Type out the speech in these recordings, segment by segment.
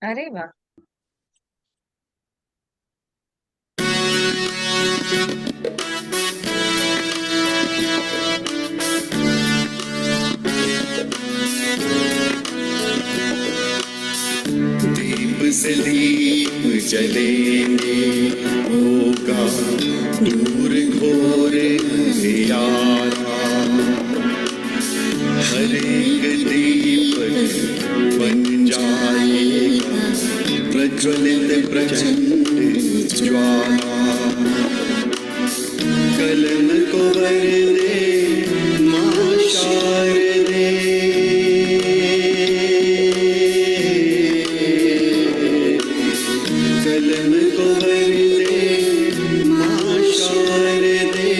अरे वाह। दीप से दीप जलेंगे, होगा दूर घोर अंधियारा। हर एक दीपक बन जाएगा प्रज्वलित प्रचंड ज्वाला। कलम को भर दे मां शारदे, कलम को भर दे मां शारदे।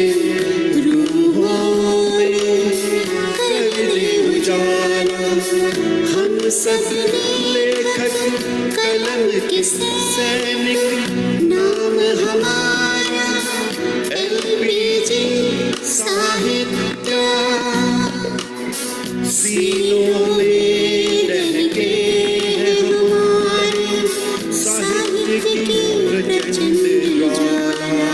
रूहों में कर दे उजाला, हम सब लेखक कलम के सैनिक। नाम हमारा एलपीजी साहित्य, सीनों में रहके है हमारे साहित्य की प्रचंड ज्वाला।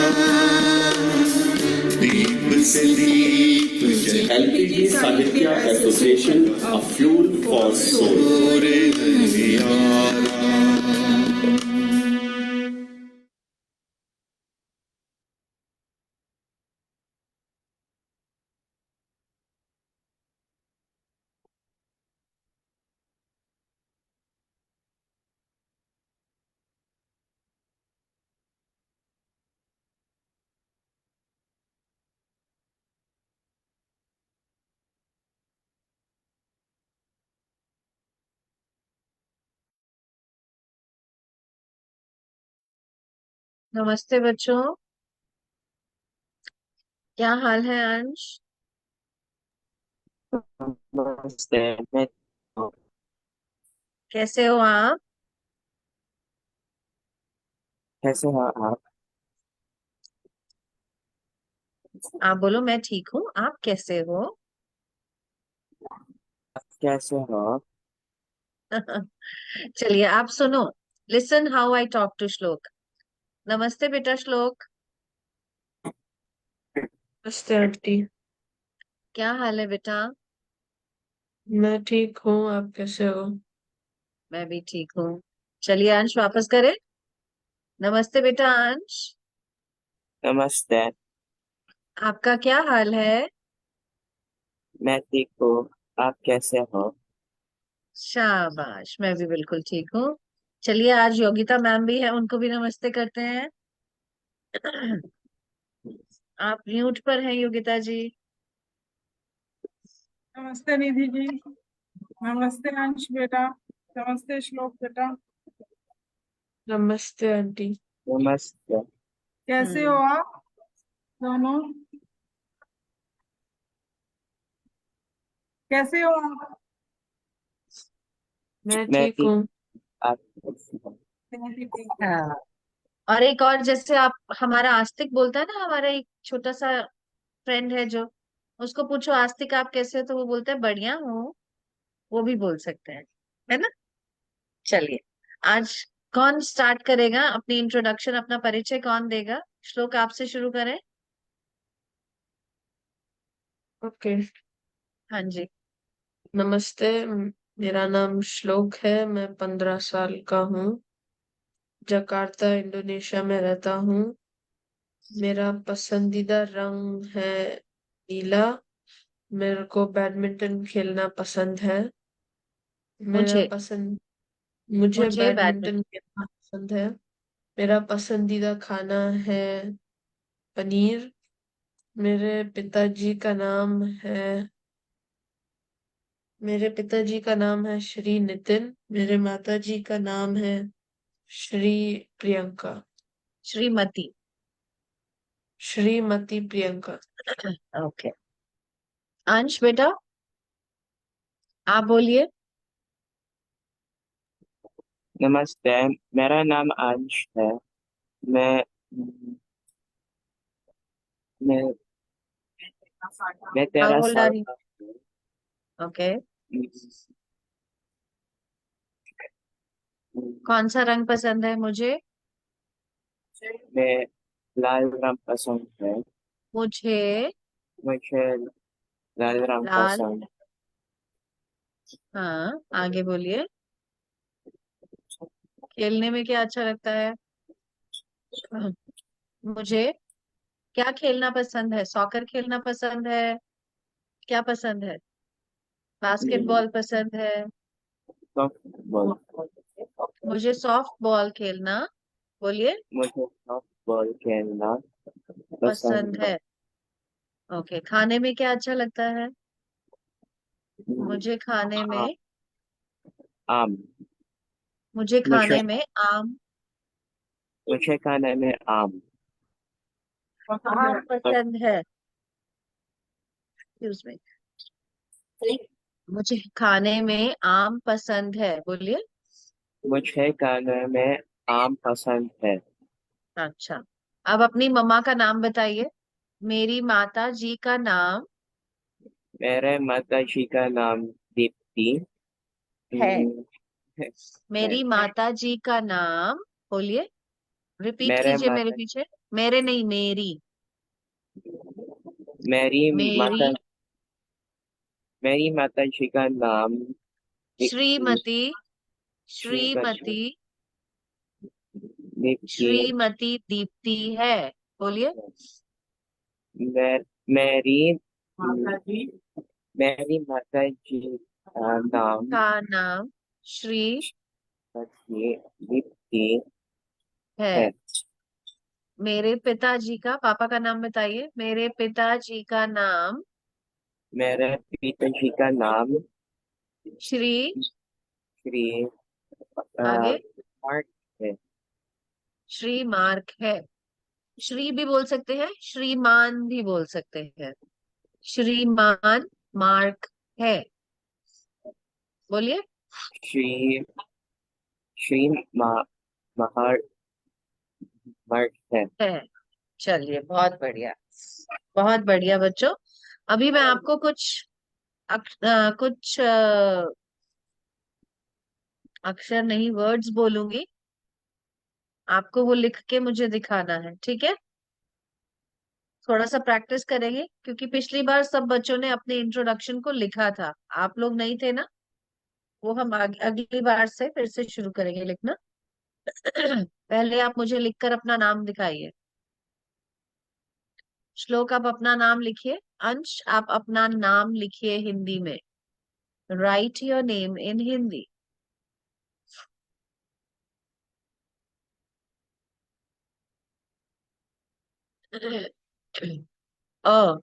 दीप से दीप जले LPG Sahitya Association, a fuel for soul. अंधियारा। नमस्ते बच्चों, क्या हाल है अंश? नमस्ते। मैं कैसे हो आप? कैसे हो आप? आप बोलो मैं ठीक हूँ, आप कैसे हो? कैसे हो? चलिए आप सुनो। Listen how I talk to Shlok. नमस्ते बेटा श्लोक। नमस्ते आंटी। क्या हाल है बेटा? मैं ठीक हूँ, आप कैसे हो? मैं भी ठीक हूँ। चलिए अंश वापस करें। नमस्ते बेटा अंश। नमस्ते। आपका क्या हाल है? मैं ठीक हूँ, आप कैसे हो? शाबाश, मैं भी बिल्कुल ठीक हूँ। चलिए आज योगिता मैम भी है, उनको भी नमस्ते करते हैं। आप म्यूट पर हैं योगिता जी। नमस्ते निधि जी। नमस्ते अंश बेटा। नमस्ते श्लोक बेटा। नमस्ते आंटी। नमस्ते। कैसे हो आप दोनों? कैसे हो आप? मैं मैं ठीक ठीक, हूँ। आप कैसे हो? मैं भी ठीक हूँ। हाँ, और एक और जैसे आप हमारा आस्तिक बोलता है ना, हमारा एक छोटा सा फ्रेंड है जो, उसको पूछो आस्तिक आप कैसे हो तो वो बोलता है बढ़िया हूँ। वो भी बोल सकते हैं, है ना? चलिए आज कौन स्टार्ट करेगा अपनी इंट्रोडक्शन, अपना परिचय कौन देगा? श्लोक आपसे शुरू करें। ओके। हाँ जी। नमस्ते, मेरा नाम श्लोक है। मैं 15 साल का हूँ। जकार्ता इंडोनेशिया में रहता हूँ। मेरा पसंदीदा रंग है नीला। मेरे को बैडमिंटन खेलना पसंद है। मेरा मुझे पसंद मुझे मुझे बैडमिंटन। बैडमिंटन खेलना पसंद है। मेरा पसंदीदा खाना है पनीर। मेरे पिताजी का नाम है मेरे पिताजी का नाम है श्री नितिन। मेरे माताजी का नाम है श्री प्रियंका। श्रीमती। श्रीमती प्रियंका। ओके। अंश बेटा आप बोलिए। नमस्ते, मेरा नाम अंश है। मैं मैं मैं हाउ 13 ओल्ड साल आर यू? का हूँ। ओके। कौन सा रंग पसंद है? मुझे मैं लाल रंग पसंद है। मुझे मुझे लाल रंग लाल। पसंद। हाँ, आगे बोलिए। खेलने में क्या अच्छा लगता है? मुझे क्या खेलना पसंद है? सॉकर खेलना पसंद है? क्या पसंद है? बास्केटबॉल पसंद है? सॉफ्टबॉल। मुझे सॉफ्ट बॉल खेलना, बोलिए, मुझे सॉफ्टबॉल खेलना पसंद पसंद है। है। ओके, खाने में क्या अच्छा लगता है? मुझे खाने आ- में आम। मुझे मुझे खाने में आम। मुझे खाने में आम आम पस- पसंद है। Excuse me. मुझे खाने में आम पसंद है, बोलिए। मुझे खाने में आम पसंद है। अच्छा, अब अपनी मम्मा का नाम बताइए। मेरी माता जी का नाम मेरे माता जी का नाम दीप्ति है। हम्म, है। मेरी माता जी का नाम, बोलिए, रिपीट मेरे कीजिए मेरे माता पीछे। मेरे नहीं, मेरी। मेरी मेरी माता मेरी माता जी का नाम दीप्ति श्रीमती, श्रीमती श्रीमती, दीप्ति श्रीमती दीप्ति है, बोलिए। मे, मेरी मेरी माता जी का नाम का नाम श्री श्रीमती दीप्ति है। है। मेरे पिताजी का, पापा का नाम बताइए। मेरे पिताजी का नाम मेरे पिताजी का नाम श्री, श्री आगे, मार्क है। श्री मार्क है। श्री भी बोल सकते हैं, श्रीमान भी बोल सकते हैं। श्रीमान मार्क है, बोलिए। श्री श्री महार मार्क है। है। चलिए, बहुत बढ़िया, बहुत बढ़िया बच्चों। अभी मैं आपको कुछ अक्षर नहीं, वर्ड्स बोलूंगी। आपको वो लिख के मुझे दिखाना है, ठीक है? थोड़ा सा प्रैक्टिस करेंगे, क्योंकि पिछली बार सब बच्चों ने अपने इंट्रोडक्शन को लिखा था। आप लोग नहीं थे ना। वो हम अगली बार से फिर से शुरू करेंगे लिखना। पहले आप मुझे लिखकर अपना नाम दिखाइए। श्लोक, आप अपना नाम लिखिए। अंश, आप अपना नाम लिखिए हिंदी में। Write your name in Hindi. अ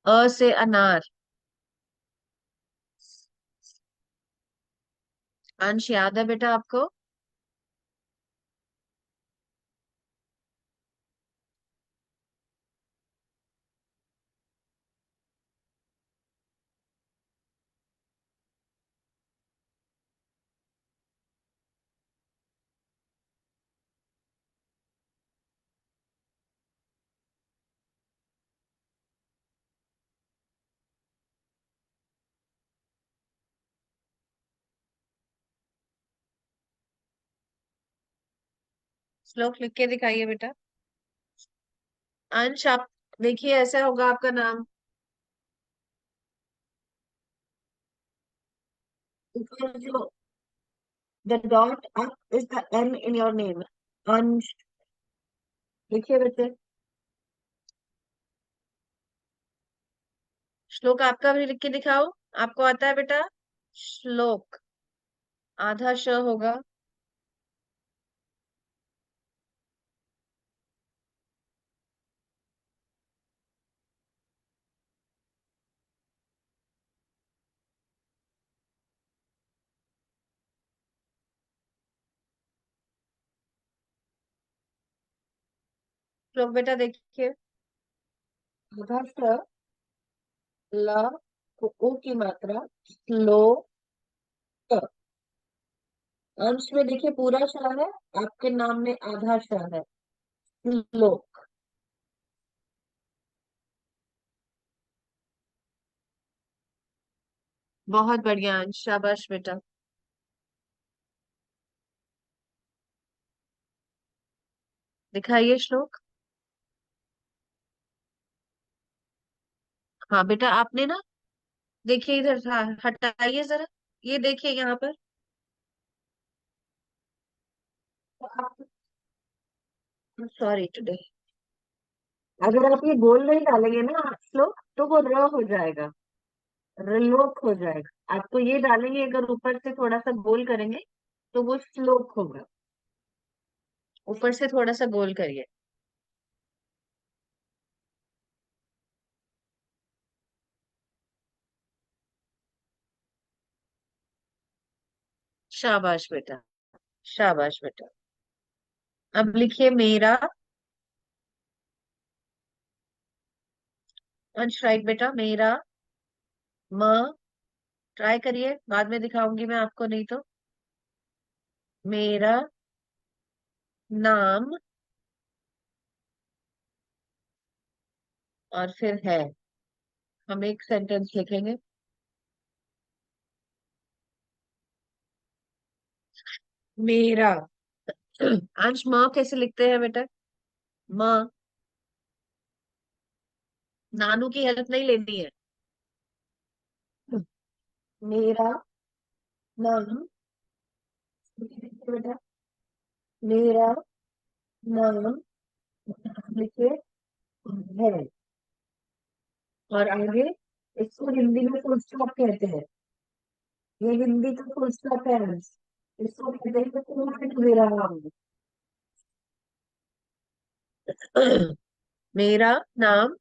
अ से अनार। अंश, याद है बेटा आपको? श्लोक लिख के दिखाइए बेटा। अंश, आप देखिए, ऐसा होगा आपका नाम। ऊपर जो the dot up is the N in your name. अंश, लिखिए बेटे। श्लोक, आपका भी लिख के दिखाओ। आपको आता है बेटा? श्लोक, आधा श होगा। श्लोक बेटा देखिए, आधा श, ल को उ की मात्रा, स्लो क। अंश में देखिए पूरा श है, आपके नाम में आधा श है। श्लोक। बहुत बढ़िया अंश, शाबाश बेटा। दिखाइए श्लोक। हाँ बेटा, आपने ना, देखिए इधर, हाँ हटाइए जरा, ये देखिए यहाँ पर। Sorry today. अगर आप ये गोल नहीं डालेंगे ना श्लोक, तो वो र हो जाएगा, रलोक हो जाएगा। आपको ये डालेंगे, अगर ऊपर से थोड़ा सा गोल करेंगे तो वो श्लोक होगा। ऊपर से थोड़ा सा गोल करिए। शाबाश बेटा, शाबाश बेटा। अब लिखिए मेरा। अंश राइट बेटा, मेरा म। ट्राई करिए, बाद में दिखाऊंगी मैं आपको, नहीं तो। मेरा नाम, और फिर है। हम एक सेंटेंस लिखेंगे। मेरा। अंश माँ कैसे लिखते हैं बेटा? माँ। नानू की हेल्प नहीं लेनी है। मेरा नाम, बेटा, मेरा नाम लिखे है। और आगे, इसको हिंदी में फुल स्टॉप कहते हैं। ये हिंदी का फुल स्टॉप है अंश। इसको कहते हैं पूर्ण विराम। मेरा नाम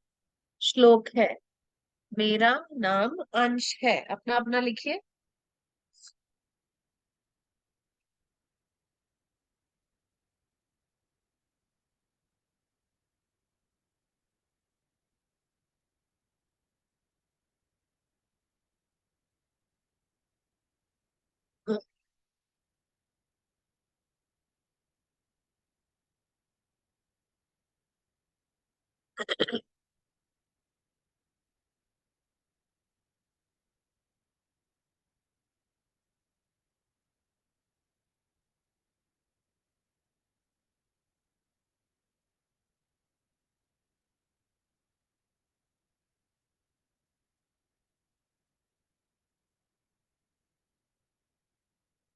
श्लोक है। मेरा नाम अंश है। अपना अपना लिखिए।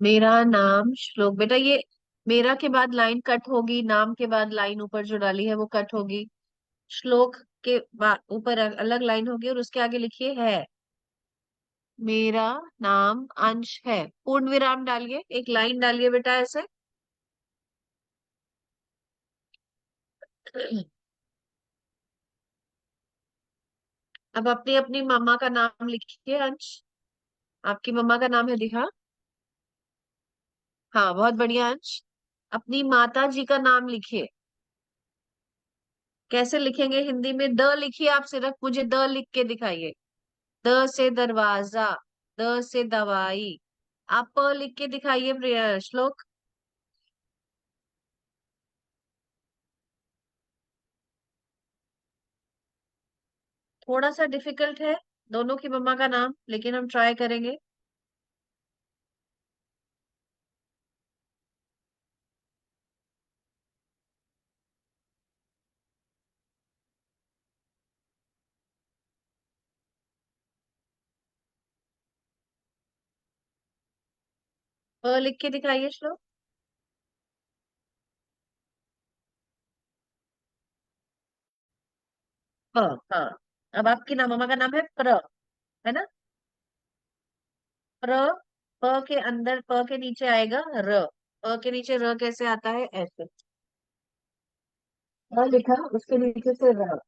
मेरा नाम श्लोक, बेटा ये मेरा के बाद लाइन कट होगी, नाम के बाद लाइन ऊपर जो डाली है वो कट होगी। श्लोक के बाद ऊपर अलग लाइन होगी, और उसके आगे लिखिए है। मेरा नाम अंश है, पूर्ण विराम डालिए, एक लाइन डालिए बेटा ऐसे। अब अपनी अपनी मम्मा का नाम लिखिए अंश। आपकी मम्मा का नाम है दिखा। हाँ बहुत बढ़िया अंश। अपनी माता जी का नाम लिखिए। कैसे लिखेंगे हिंदी में? द लिखिए, आप सिर्फ मुझे द लिख के दिखाइए। द से दरवाजा, द से दवाई। आप प लिख के दिखाइए श्लोक। थोड़ा सा डिफिकल्ट है दोनों की मम्मा का नाम, लेकिन हम ट्राई करेंगे। प लिख के दिखाइए श्लोक। प। हाँ। अब आपकी ना मम्मा का नाम है प्र, है ना? प्र। प के अंदर, प के नीचे आएगा र। प के नीचे र कैसे आता है? ऐसे। र लिखा, उसके नीचे से र।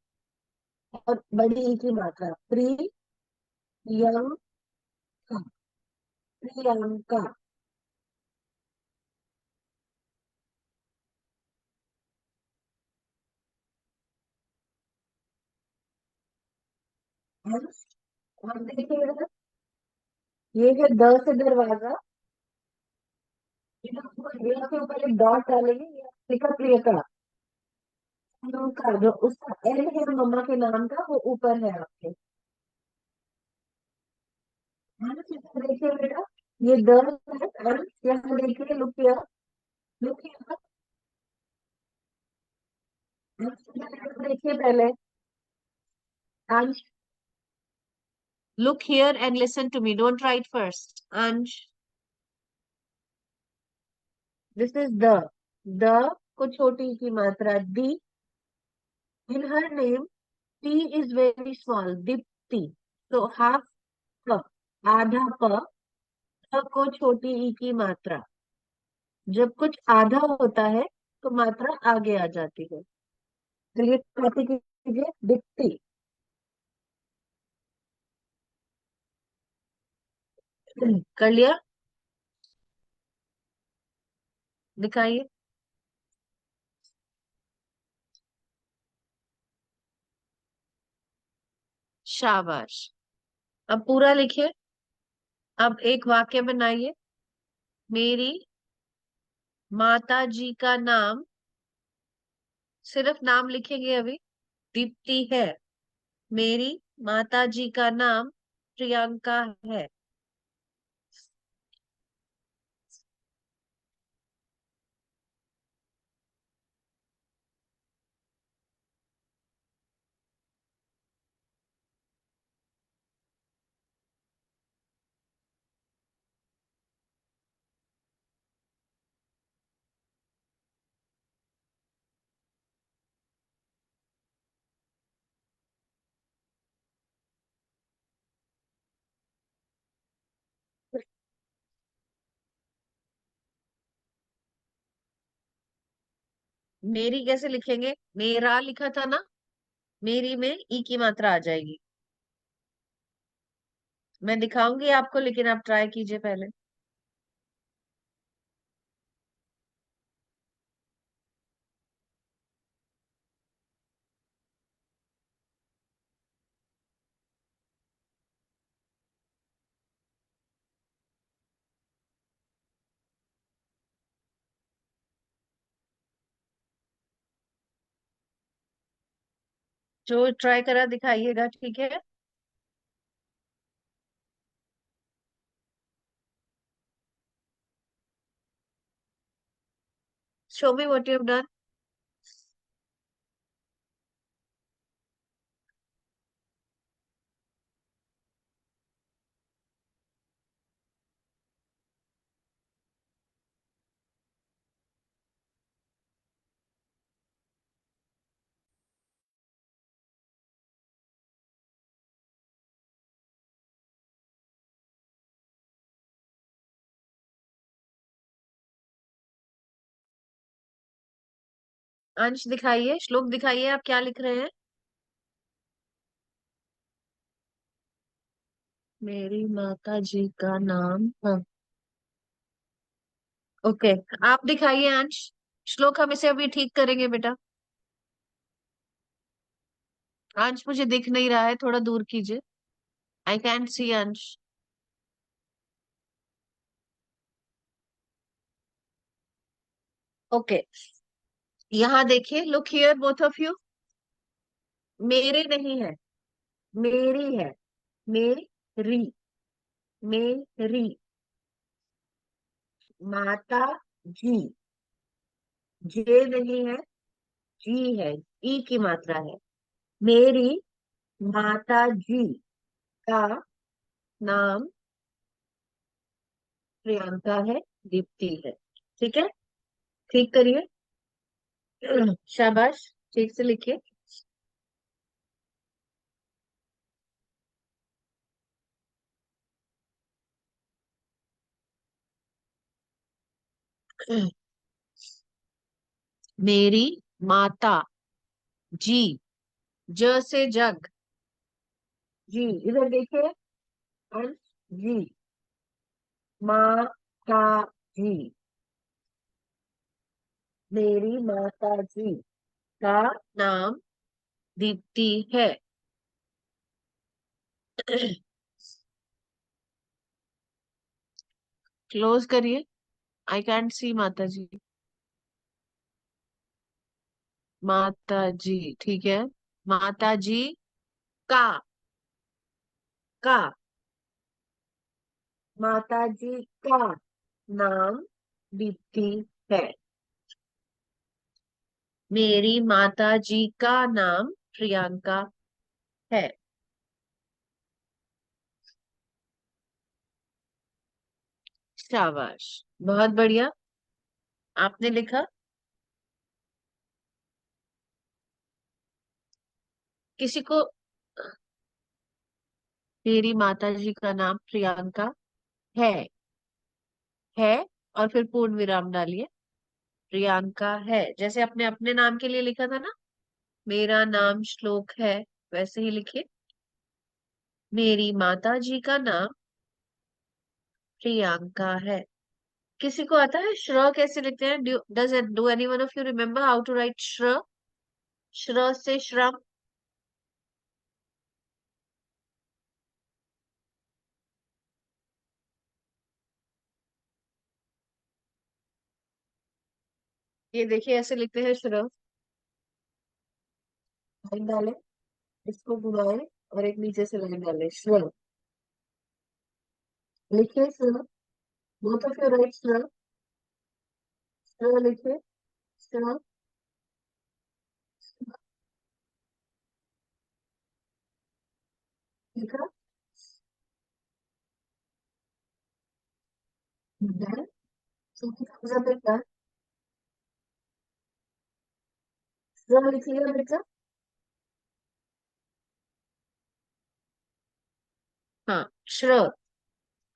और बड़ी ई की मात्रा, प्रियंका। प्रियंका। और देखिए इधर, ये है द से दरवाजा। यहाँ के ऊपर एक डॉट डालेंगे, ये लिखा प्रियंका। प्रियंका, जो उसका एल है मम्मा के नाम का, वो ऊपर है आपके। देखिए बेटा, ये द है, और यहाँ देखिए, लुक हियर, लुक हियर। देखिए पहले। अंश, look here and listen to me. Don't write first. Ansh, this is the. The को छोटी की मात्रा दी. In her name, T is very small. Dipti. So half प, आधा प को छोटी ई की मात्रा. जब कुछ आधा होता है तो मात्रा आगे आ जाती है. चलिए कॉपी कीजिए. दीप्ति. कर लिया? दिखाइए. शाबाश. अब पूरा लिखिए. अब एक वाक्य बनाइए. मेरी माता जी का नाम, सिर्फ नाम लिखेंगे अभी. दीप्ति है. मेरी माता जी का नाम प्रियंका है. मेरी कैसे लिखेंगे? मेरा लिखा था ना. मेरी में ई की मात्रा आ जाएगी. मैं दिखाऊंगी आपको, लेकिन आप ट्राई कीजिए पहले. जो ट्राई करा दिखाइएगा, ठीक है? Show me what you have done. अंश दिखाइए, श्लोक दिखाइए, आप क्या लिख रहे हैं? मेरी माता जी का नाम. हाँ. ओके. आप दिखाइए अंश. श्लोक हम इसे अभी ठीक करेंगे बेटा. अंश मुझे दिख नहीं रहा है, थोड़ा दूर कीजिए. आई कैंट सी अंश. ओके. यहाँ देखिए. Look here both of you. मेरे नहीं है, मेरी है. मेरी. मेरी माता जी. जे नहीं है, जी है. ई की मात्रा है. मेरी माता जी का नाम प्रियंका है. दीप्ति है. ठीक है? ठीक करिए. शाबाश. ठीक से लिखिए. मेरी माता जी. ज से जग. जी. इधर देखिए. अंश. जी. माता जी. मेरी माता जी का नाम दीप्ति है. क्लोज करिए. आई कैंट सी माता जी. माता जी. ठीक है. माता जी का. का. माता जी का नाम दीप्ति है. मेरी माता जी का नाम प्रियंका है। शाबाश, बहुत बढ़िया। आपने लिखा। किसी को। मेरी माता जी का नाम प्रियंका है। है, और फिर पूर्ण विराम डालिए। प्रियंका है, जैसे आपने अपने नाम के लिए लिखा था ना, मेरा नाम श्लोक है, वैसे ही लिखिए। मेरी माता जी का नाम प्रियंका है। किसी को आता है श्र कैसे लिखते हैं? Do any one of you remember how to write श्र? श्र से श्रम। ये देखिए, ऐसे लिखते हैं श्र। लाइन डाले, इसको घुमाए, और एक नीचे से लाइन डाले, श्र। लिखिए श्र। बोथ ऑफ यू राइट श्र। श्र लिखिए। श्र। लिखा। डन। so बेटा, श्र लिखिएगा बेटा। हाँ, श्र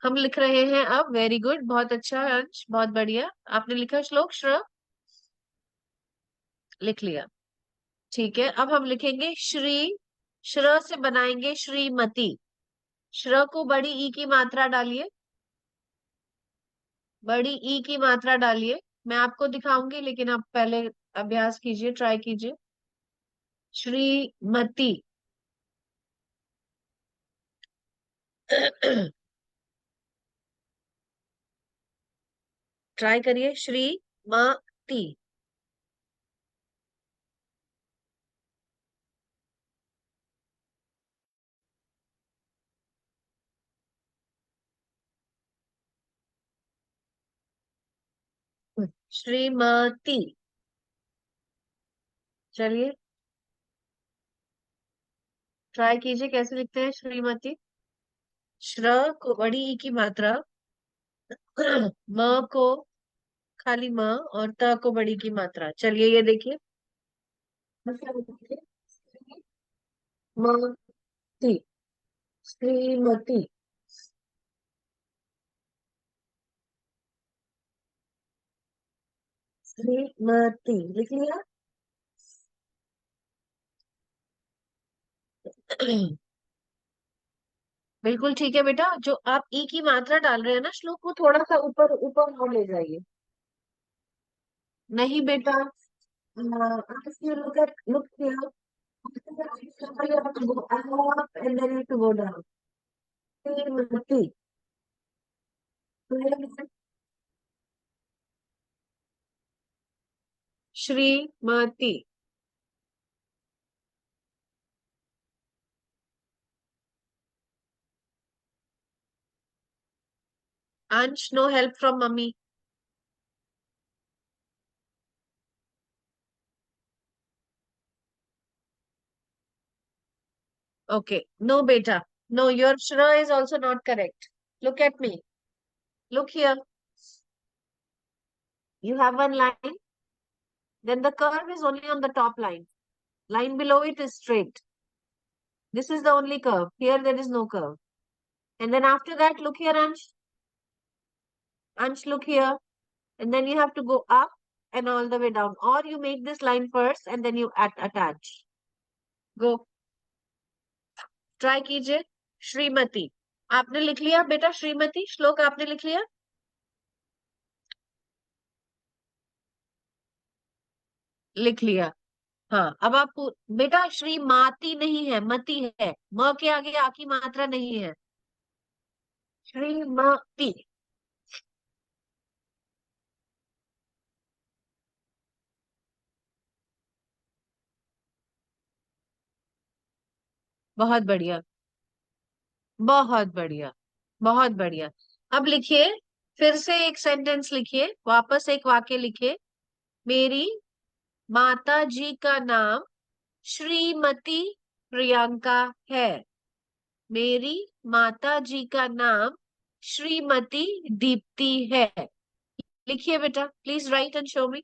हम लिख रहे हैं अब। वेरी गुड, बहुत अच्छा अंश, बहुत बढ़िया। आपने लिखा श्लोक श्र, लिख लिया। ठीक है, अब हम लिखेंगे श्री। श्र से बनाएंगे श्रीमती। श्र को बड़ी ई की मात्रा डालिए। बड़ी ई की मात्रा डालिए। मैं आपको दिखाऊंगी, लेकिन आप पहले अभ्यास कीजिए, ट्राई कीजिए। श्रीमती। ट्राई करिए, श्रीमती। श्रीमती। चलिए, ट्राई कीजिए कैसे लिखते हैं श्रीमती। श्र को बड़ी ई की मात्रा, म को खाली म, और त को बड़ी की मात्रा। चलिए, ये देखिए। श्रीमती। श्रीमती। श्रीमती लिख लिया। बिल्कुल ठीक है बेटा। जो आप ई की मात्रा डाल रहे हैं ना श्लोक, को थोड़ा सा ऊपर ऊपर और ले जाइए। नहीं बेटा, look here. You have to go up and then you have to go down. Shrimati. Shrimati. Ansh, no help from mummy. Okay. No, beta. No, your shra is also not correct. Look at me. Look here. You have one line, then the curve is only on the top line. Line below it is straight. This is the only curve. Here there is no curve. And then after that, look here, Ansh. Ansh, look here. And then you have to go up and all the way down. Or you make this line first and then you attach. Go. Try कीजिए। श्रीमती। आपने लिख लिया बेटा श्रीमती? श्लोक आपने लिख लिया? लिख लिया। हाँ, अब आप बेटा श्रीमाती नहीं है, मती है। म के आगे आ की मात्रा नहीं है। श्रीमती। बहुत बढ़िया, बहुत बढ़िया, बहुत बढ़िया। अब लिखिए, फिर से एक सेंटेंस लिखिए, वापस एक वाक्य लिखिए। मेरी माता जी का नाम श्रीमती प्रियंका है। मेरी माता जी का नाम श्रीमती दीप्ति है। लिखिए बेटा, please write and show me.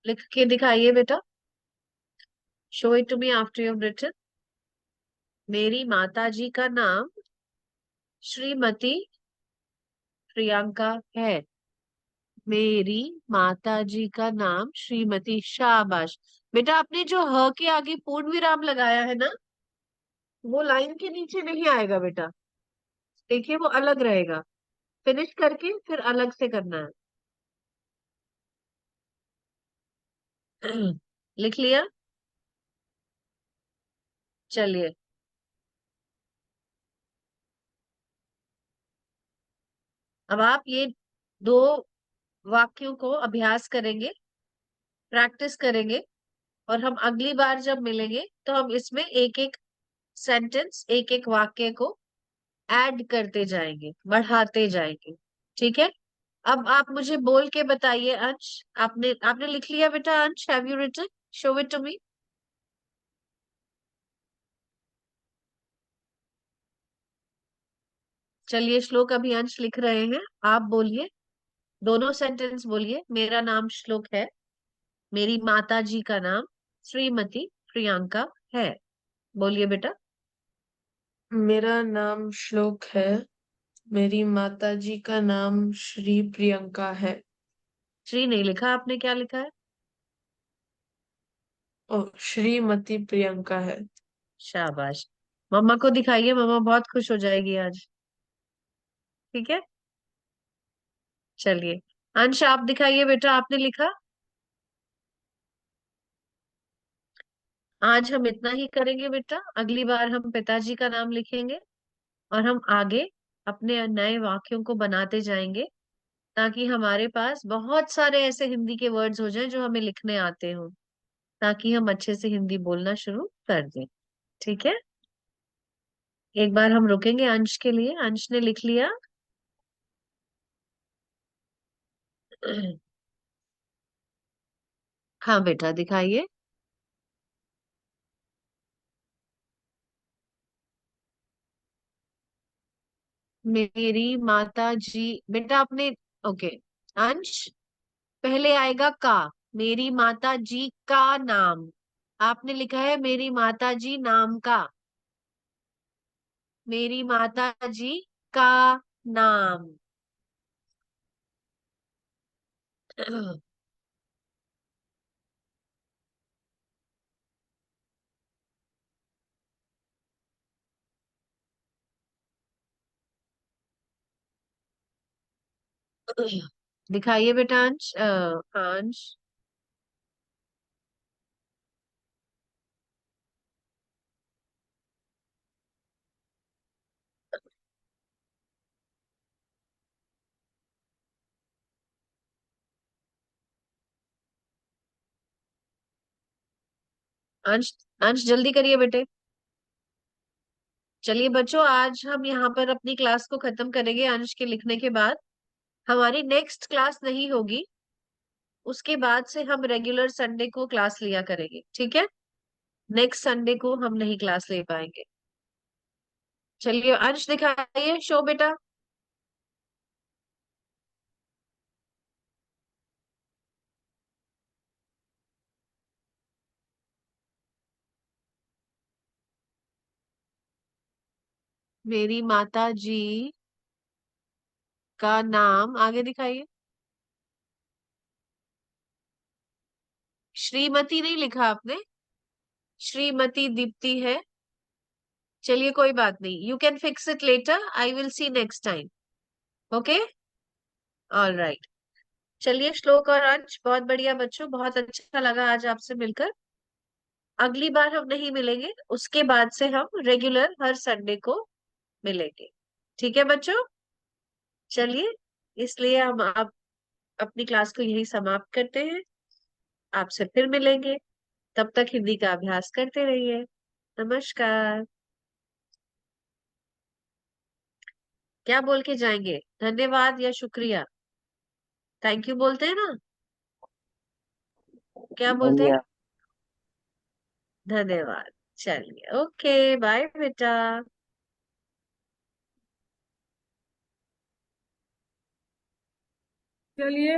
लिख के दिखाइए बेटा। Show it to me after you written. मेरी माता जी का नाम श्रीमती प्रियंका है। मेरी माता जी का नाम श्रीमती, शाबाश। बेटा आपने जो ह के आगे पूर्ण विराम लगाया है ना, वो लाइन के नीचे नहीं आएगा बेटा। देखिए वो अलग रहेगा। फिनिश करके फिर अलग से करना है। लिख लिया? चलिए, अब आप ये दो वाक्यों को अभ्यास करेंगे, प्रैक्टिस करेंगे, और हम अगली बार जब मिलेंगे तो हम इसमें एक एक सेंटेंस, एक एक वाक्य को ऐड करते जाएंगे, बढ़ाते जाएंगे। ठीक है? अब आप मुझे बोल के बताइए अंश। आपने आपने लिख लिया बेटा Ansh? Have you written? Show it to me. चलिए श्लोक अभी अंश लिख रहे हैं, आप बोलिए। दोनों सेंटेंस बोलिए। मेरा नाम श्लोक है। मेरी माता जी का नाम श्रीमती प्रियंका है। बोलिए बेटा। मेरा नाम श्लोक है। मेरी माताजी का नाम श्री प्रियंका है। श्री नहीं लिखा आपने, क्या लिखा है? ओ, श्रीमती प्रियंका है। शाबाश। मम्मा को दिखाइए, मम्मा बहुत खुश हो जाएगी आज। ठीक है? चलिए अंश आप दिखाइए बेटा, आपने लिखा? आज हम इतना ही करेंगे बेटा। अगली बार हम पिताजी का नाम लिखेंगे और हम आगे अपने नए वाक्यों को बनाते जाएंगे, ताकि हमारे पास बहुत सारे ऐसे हिंदी के वर्ड्स हो जाएं जो हमें लिखने आते हो, ताकि हम अच्छे से हिंदी बोलना शुरू कर दें। ठीक है? एक बार हम रुकेंगे अंश के लिए। अंश ने लिख लिया? हाँ बेटा दिखाइए। मेरी माता जी, बेटा आपने, ओके अंश, पहले आएगा का। मेरी माता जी का नाम। आपने लिखा है मेरी माता जी नाम का। मेरी माता जी का नाम। दिखाइए बेटा अंश। अंश, अंश, अंश जल्दी करिए बेटे। चलिए बच्चों, आज हम यहाँ पर अपनी क्लास को खत्म करेंगे। अंश के लिखने के बाद हमारी नेक्स्ट क्लास नहीं होगी। उसके बाद से हम रेगुलर संडे को क्लास लिया करेंगे। ठीक है? नेक्स्ट संडे को हम नहीं क्लास ले पाएंगे। चलिए अंश दिखाइए शो बेटा। मेरी माता जी का नाम आगे दिखाइए। श्रीमती नहीं लिखा आपने, श्रीमती दीप्ति है। चलिए कोई बात नहीं, you can fix it later, I will see next time. Okay, all right. चलिए श्लोक और अंश, बहुत बढ़िया बच्चों, बहुत अच्छा लगा आज आपसे मिलकर। अगली बार हम नहीं मिलेंगे, उसके बाद से हम रेगुलर हर संडे को मिलेंगे। ठीक है बच्चों, चलिए, इसलिए हम आप अपनी क्लास को यही समाप्त करते हैं। आपसे फिर मिलेंगे, तब तक हिंदी का अभ्यास करते रहिए। नमस्कार। क्या बोल के जाएंगे, धन्यवाद या शुक्रिया? थैंक यू बोलते हैं ना, क्या बोलते हैं? धन्यवाद। धन्यवाद। चलिए ओके, बाय बेटा। चलिए